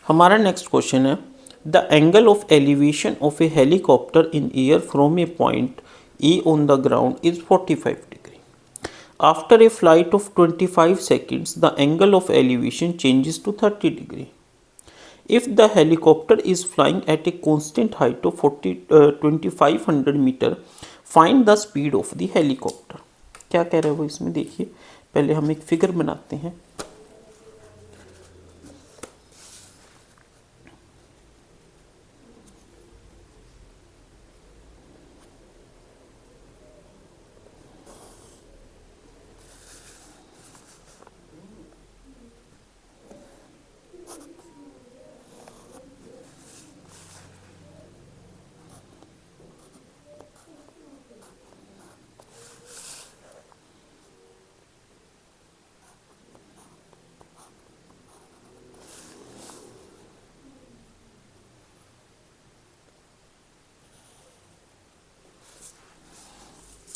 हमारा next question है the angle of elevation of a helicopter in air from a point A on the ground is 45 degree. After a flight of 25 seconds the angle of elevation changes to 30 degree. If the helicopter is flying at a constant height of 2500 metre, find the speed of the helicopter. क्या कह रहे हैं वो इसमें देखिए. पहले हम एक फिगर बनाते हैं.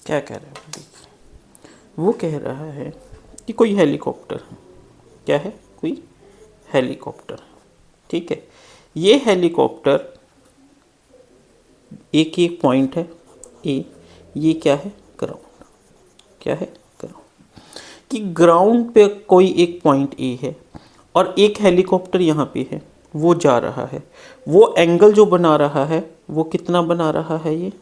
क्या कह रहा है देखिए. वो कह रहा है कि कोई हेलीकॉप्टर, क्या है, कोई हेलीकॉप्टर, ठीक है. ये हेलीकॉप्टर एक एक पॉइंट है ए, ये क्या है, ग्राउंड, क्या है, ग्राउंड. कि ग्राउंड पे कोई एक पॉइंट ए है और एक हेलीकॉप्टर यहाँ पे है, वो जा रहा है. वो एंगल जो बना रहा है वो कितना बना रहा है, ये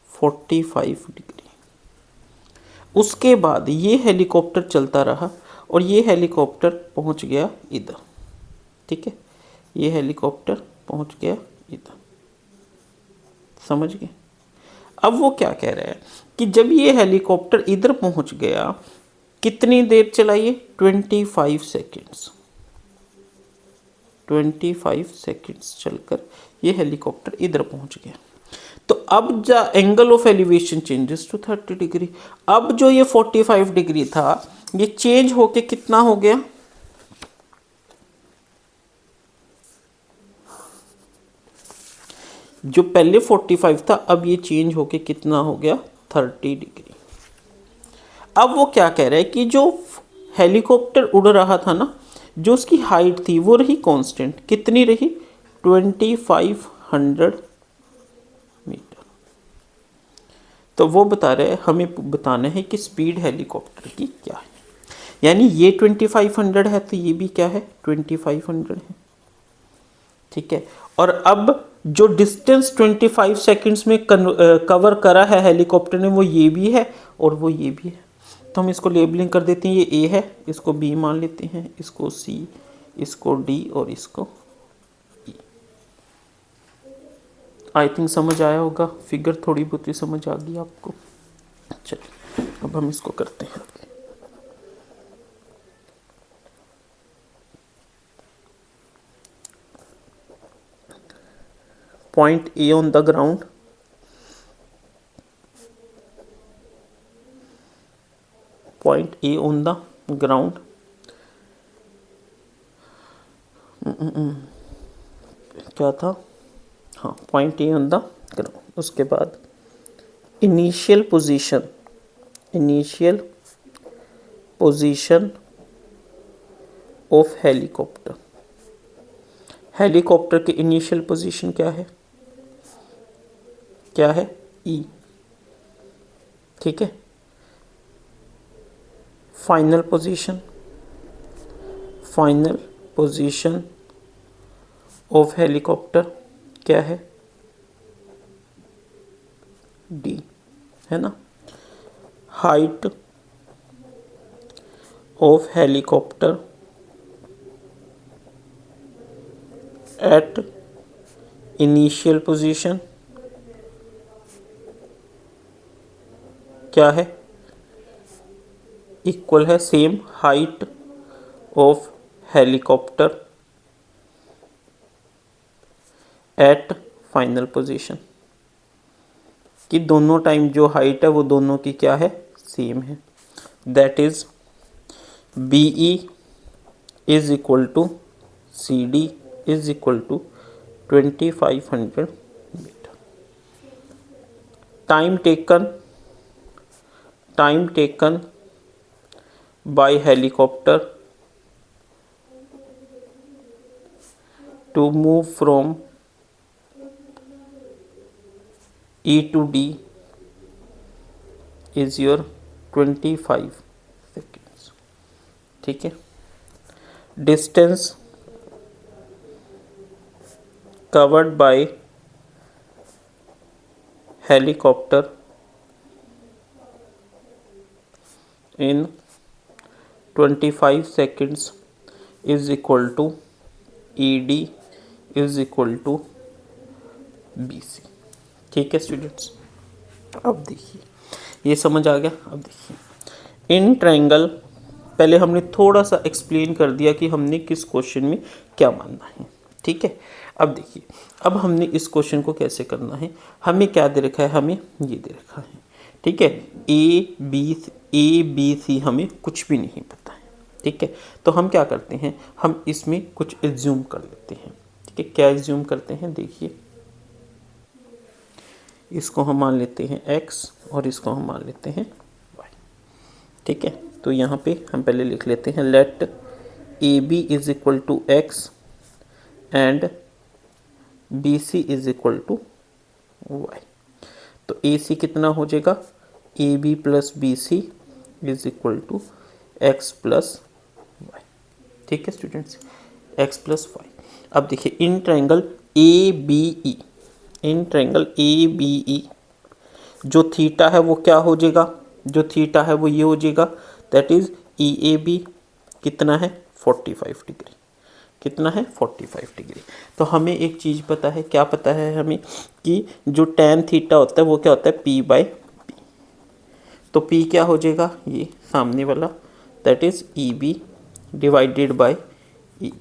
45 डिग्री. उसके बाद ये हेलीकॉप्टर चलता रहा और ये हेलीकॉप्टर पहुंच गया इधर, ठीक है. ये हेलीकॉप्टर पहुंच गया इधर, समझ गए. अब वो क्या कह रहा है कि जब ये हेलीकॉप्टर इधर पहुंच गया, कितनी देर चलाइए, 25 सेकेंड्स. 25 सेकेंड्स चलकर ये हेलीकॉप्टर इधर पहुंच गया. तो अब the angle of elevation changes to 30 degree. अब जो ये 45 डिग्री था ये चेंज होके कितना हो गया, जो पहले 45 था अब ये चेंज होके कितना हो गया, 30 डिग्री. अब वो क्या कह रहा है कि जो हेलीकॉप्टर उड़ रहा था ना, जो उसकी हाइट थी वो रही कांस्टेंट. कितनी रही, 2500 मीटर. तो वो बता रहे हैं हमें बताना है कि स्पीड हेलीकॉप्टर की क्या है. यानी ये 2500 है तो ये भी क्या है, 2500 है, ठीक है. और अब जो डिस्टेंस 25 सेकंड्स में कवर करा है हेलीकॉप्टर ने वो ये भी है और वो ये भी है. तो हम इसको लेबलिंग कर देते हैं. ये ए है, इसको बी मान लेते हैं, इसको सी, इसको डी और इसको ई. आई थिंक समझ आया होगा. फिगर थोड़ी बहुत ही समझ आ गई आपको. चलिए अब हम इसको करते हैं. Point A on the ground, point A on the ground. क्या था, हाँ, point A on the ground. उसके बाद initial position, initial position of helicopter. Helicopter की इनिशियल पोजीशन क्या है, क्या है, ई, ठीक है. Final position, final position of helicopter क्या है, डी, है ना. Height of helicopter at initial position क्या है, इक्वल है same height of helicopter at final position. कि दोनों टाइम जो हाइट है वो दोनों की क्या है, सेम है. That is B E is equal to C D is equal to 2500 metre. Time taken by helicopter to move from E to D is your 25 seconds. ठीक है. Distance covered by helicopter in 25 seconds is equal to ED is equal to BC. ठीक है students. अब देखिए, ये समझ आ गया. अब देखिए, इन ट्रायंगल पहले हमने थोड़ा सा एक्सप्लेन कर दिया कि हमने किस क्वेश्चन में क्या मानना है. ठीक है. अब देखिए, अब हमने इस क्वेश्चन को कैसे करना है. हमें क्या दे रखा है, हमें ये दे रखा है. ठीक है. ए बी सी हमें कुछ भी नहीं पता है. ठीक है. तो हम क्या करते हैं, हम इसमें कुछ एज्यूम कर लेते हैं. ठीक है. क्या एज्यूम करते हैं, देखिए, इसको हम मान लेते हैं x और इसको हम मान लेते हैं y. ठीक है. तो यहाँ पे हम पहले लिख लेते हैं let A B is equal to X and B C is equal to Y. तो ए सी कितना हो जाएगा, A B plus B C is equal to X plus Y. ठीक है स्टूडेंट्स, एक्स प्लस वाई. अब देखिए, in triangle A B E, in triangle A B E जो theta है वो क्या हो जाएगा, जो थीटा है वो ये हो जाएगा, that is E A B कितना है 45 डिग्री. कितना है 45 डिग्री. तो हमें एक चीज़ पता है, क्या पता है हमें, कि जो tan थीटा होता है वो क्या होता है P बाई पी. तो P क्या हो जाएगा, ये सामने वाला, that is E B divided by E.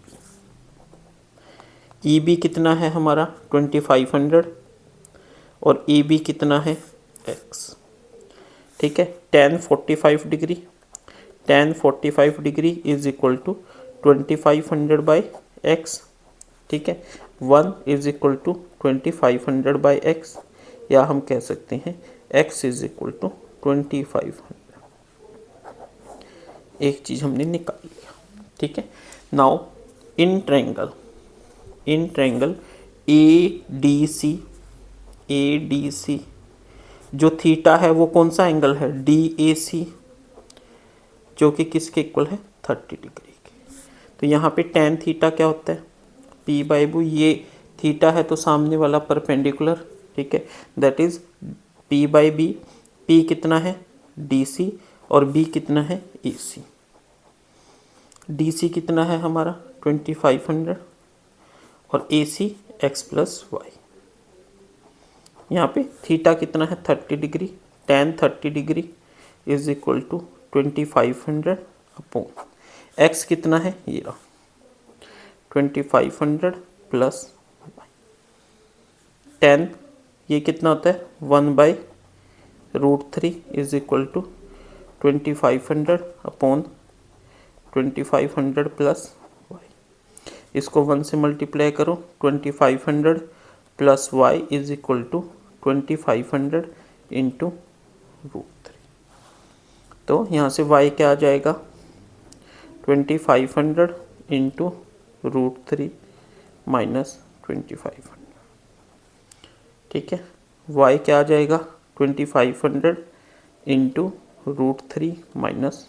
E B कितना है हमारा 2500 और ई बी कितना है x. ठीक है. tan 45 degree, tan 45 degree is equal to 2500 by X. ठीक है. 1 is equal to 2500 by X, या हम कह सकते हैं x इज इक्वल टू 2500. एक चीज़ हमने निकाल लिया. ठीक है. Now in triangle A D C जो थीटा है वो कौन सा एंगल है, डी ए सी, जो कि किसके इक्वल है 30 डिग्री के. तो यहाँ पे tan थीटा क्या होता है P बाई बू, ये थीटा है तो सामने वाला परपेंडिकुलर. ठीक है. That is P by B. P कितना है डी सी और B कितना है ए सी. डी सी कितना है हमारा 2500 और A C X plus Y. यहाँ पे थीटा कितना है 30 degree, tan 30 degree is equal to 2500 upon x कितना है, ये रहा 2500 प्लस वाई. tan ये कितना होता है 1/√3 is equal to 2500 upon 2500 plus Y. इसको 1 से मल्टीप्लाई करो, 2500 plus Y is equal to 2500 into √3. तो यहाँ से y क्या आ जाएगा 2500 इंटू √3 माइनस 2500. ठीक है. y क्या आ जाएगा 2500 इंटू √3 माइनस.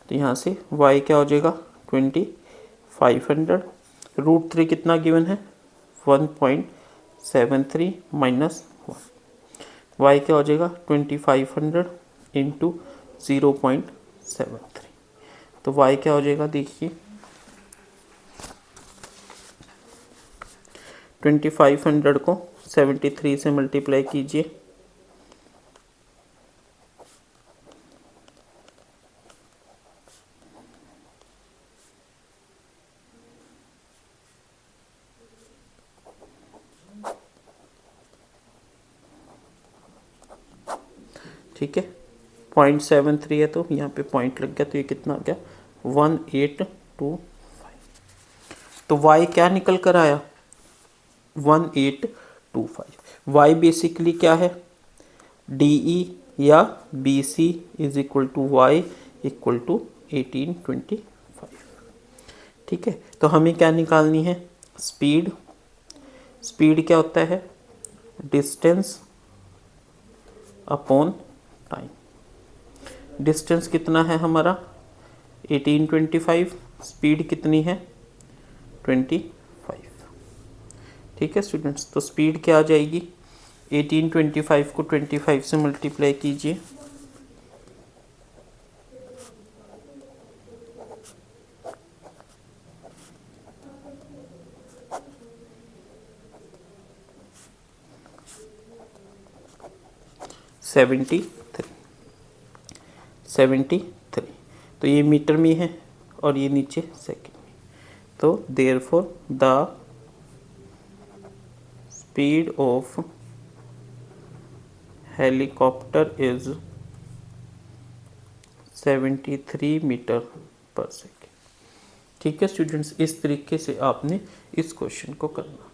तो यहाँ से y क्या हो जाएगा 2500. √3 कितना गिवन है 1.73 माइनस 1. y क्या हो जाएगा 2500 इंटू 0.73. तो y क्या हो जाएगा, देखिए 2500 को 73 से मल्टीप्लाई कीजिए, ठीक है. 0.73 है तो यहाँ पे पॉइंट लग गया, तो ये कितना आ गया 1825. तो y क्या निकल कर आया 1825. y बेसिकली क्या है DE या BC is equal to Y equal to 1825. ठीक है, तो हमें क्या निकालनी है, स्पीड। स्पीड क्या होता है, डिस्टेंस अपॉन टाइम। डिस्टेंस कितना है हमारा 1825, स्पीड कितनी है 25। ठीक है स्टूडेंट्स, तो स्पीड क्या आ जाएगी, 1825 को 25 से मल्टीप्लाई कीजिए, सेवेंटी थ्री। तो ये मीटर में है और ये नीचे सेकंड में। तो therefore the speed of helicopter is 73 metre per second. ठीक है स्टूडेंट्स, इस तरीके से आपने इस क्वेश्चन को करना।